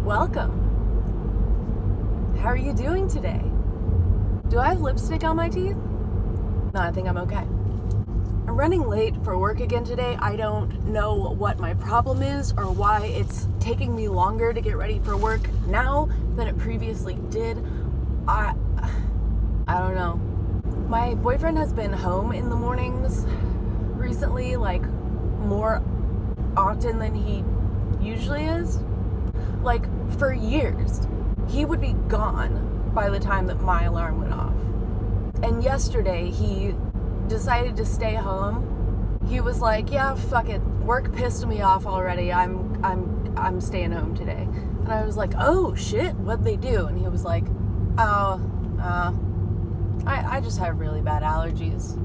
Welcome. How are you doing today? Do I have lipstick on my teeth? No, I think I'm okay. I'm running late for work again today. I don't know what my problem is or why it's taking me longer to get ready for work now than it previously did. I don't know. My boyfriend has been home in the mornings recently, like more often than he usually is. Like for years, he would be gone by the time that my alarm went off. And yesterday he decided to stay home. He was like, yeah, fuck it. Work pissed me off already. I'm staying home today. And I was like, oh shit, what'd they do? And he was like, I just have really bad allergies.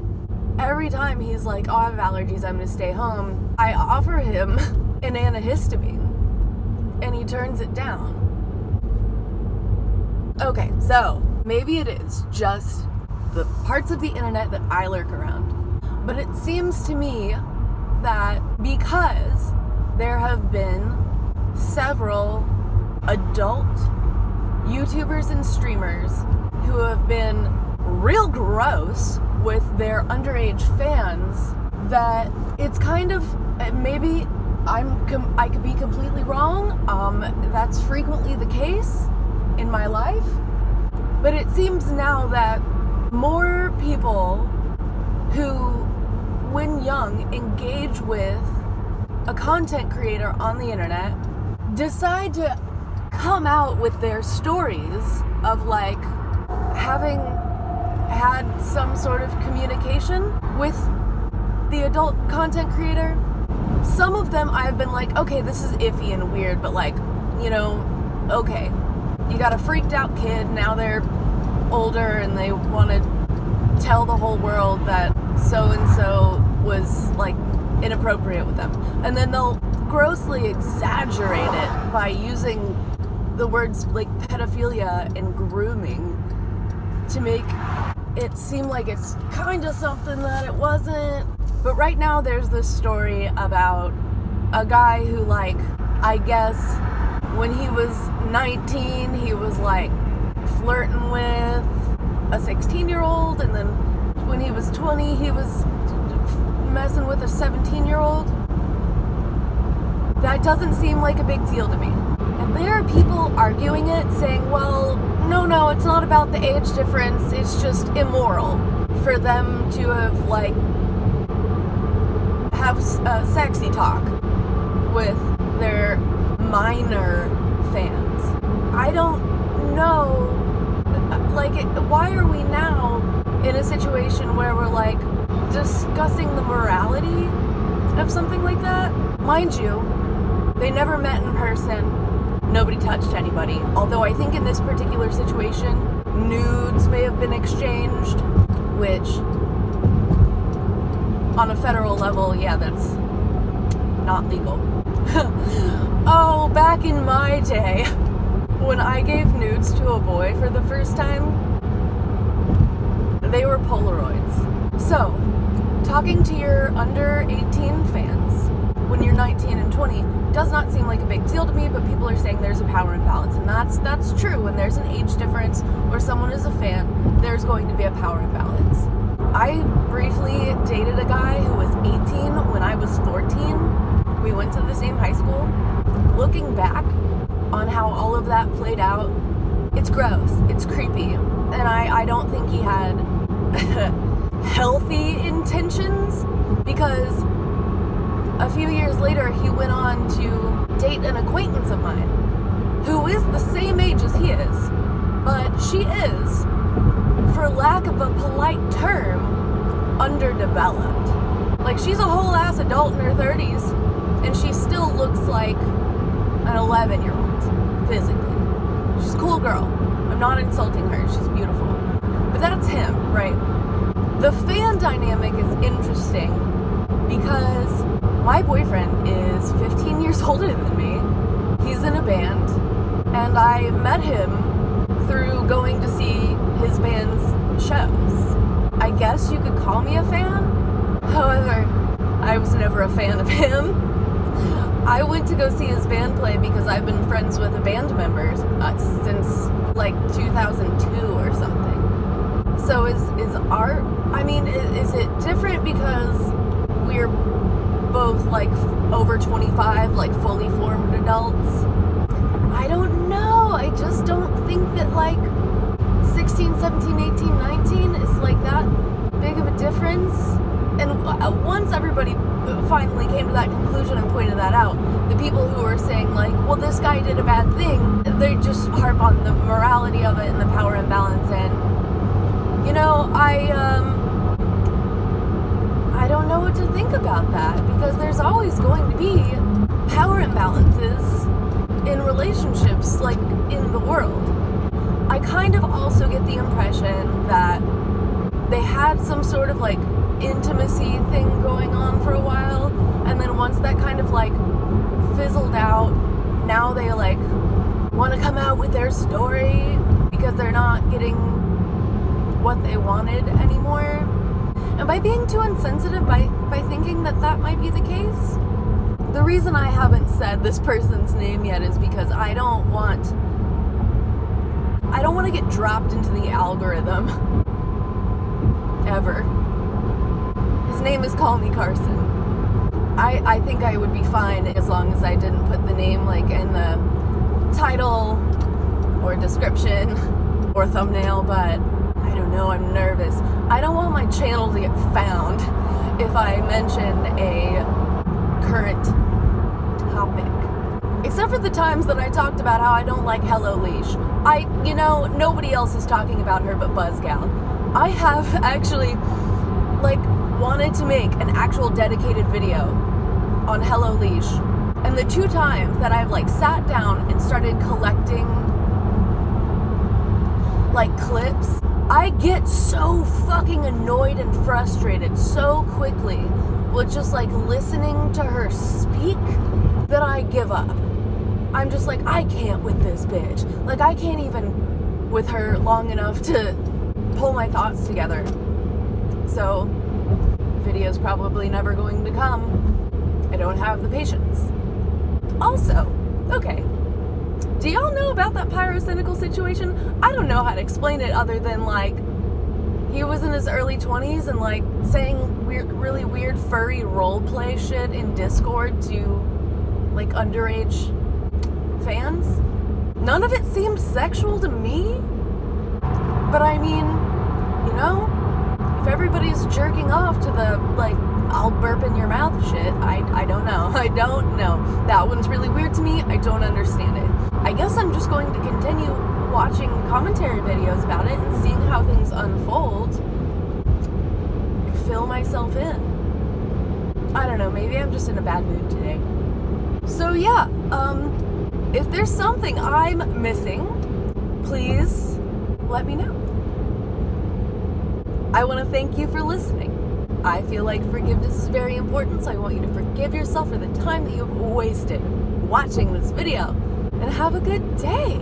Every time he's like, oh, I have allergies, I'm gonna stay home, I offer him an antihistamine and he turns it down. Okay, so maybe it is just the parts of the internet that I lurk around. But it seems to me that because there have been several adult YouTubers and streamers who have been real gross with their underage fans, that it's kind of, maybe I could be completely wrong. That's frequently the case in my life. But it seems now that more people who, when young, engage with a content creator on the internet decide to come out with their stories of like having had some sort of communication with the adult content creator. Some of them I've been like, okay, this is iffy and weird, but like, you know, okay, you got a freaked out kid, now they're older and they want to tell the whole world that so-and-so was like inappropriate with them. And then they'll grossly exaggerate it by using the words like pedophilia and grooming to make it seem like it's kind of something that it wasn't. But right now there's this story about a guy who, like, I guess when he was 19 he was like flirting with a 16-year-old, and then when he was 20 he was messing with a 17-year-old. That doesn't seem like a big deal to me. And there are people arguing it, saying, well, no, it's not about the age difference, it's just immoral for them to have, like, have sexy talk with their minor fans. I don't know, like, why are we now in a situation where we're, like, discussing the morality of something like that? Mind you, they never met in person. Nobody touched anybody. Although I think in this particular situation, nudes may have been exchanged, which on a federal level, yeah, that's not legal. Oh, back in my day, when I gave nudes to a boy for the first time, they were Polaroids. So, talking to your under 18 fans when you're 19 and 20 does not seem like a big deal to me, but people are saying there's a power imbalance, and that's true. When there's an age difference or someone is a fan, there's going to be a power imbalance. I briefly dated a guy who was 18 when I was 14. We went to the same high school. Looking back on how all of that played out, it's gross, it's creepy, and I don't think he had healthy intentions, because a few years later, he went on to date an acquaintance of mine who is the same age as he is, but she is, for lack of a polite term, underdeveloped. Like, she's a whole ass adult in her 30s, and she still looks like an 11-year-old, physically. She's a cool girl. I'm not insulting her, she's beautiful. But that's him, right? The fan dynamic is interesting because my boyfriend is 15 years older than me. He's in a band, and I met him through going to see his band's shows. I guess you could call me a fan. However, I was never a fan of him. I went to go see his band play because I've been friends with a band member since like 2002 or something. So is it different because we're both like over 25, like fully formed adults? I don't know. I just don't think that like 16, 17, 18, 19 is like that big of a difference. And once everybody finally came to that conclusion and pointed that out, the people who were saying like, well, this guy did a bad thing, they just harp on the morality of it and the power imbalance. And, you know, I don't know what to think about that, because there's always going to be power imbalances in relationships, like, in the world. I kind of also get the impression that they had some sort of, like, intimacy thing going on for a while, and then once that kind of, like, fizzled out, now they, like, want to come out with their story because they're not getting what they wanted anymore. And by being too insensitive, by thinking that that might be the case, the reason I haven't said this person's name yet is because I don't want to get dropped into the algorithm ever. His name is Call Me Carson. I think I would be fine as long as I didn't put the name like in the title or description or thumbnail, but I don't know, I'm nervous. I don't want my channel to get found if I mention a current topic. Except for the times that I talked about how I don't like Hello Leash. Nobody else is talking about her but BuzzGal. I have actually, wanted to make an actual dedicated video on Hello Leash. And the two times that I've, sat down and started collecting, clips, I get so fucking annoyed and frustrated so quickly with just, listening to her speak that I give up. I'm just like, I can't with this bitch. I can't even with her long enough to pull my thoughts together. So, video's probably never going to come. I don't have the patience. Also, okay, do y'all know about that pyrocynical situation? I don't know how to explain it other than, he was in his early 20s and, saying really weird furry roleplay shit in Discord to, underage fans. None of it seemed sexual to me, but I mean, if everybody's jerking off to the, I'll burp in your mouth shit, I don't know. I don't know. That one's really weird to me. I don't understand it. I guess I'm just going to continue watching commentary videos about it and seeing how things unfold. Fill myself in. I don't know, maybe I'm just in a bad mood today. So yeah, if there's something I'm missing, please let me know. I want to thank you for listening. I feel like forgiveness is very important, so I want you to forgive yourself for the time that you've wasted watching this video. And have a good day.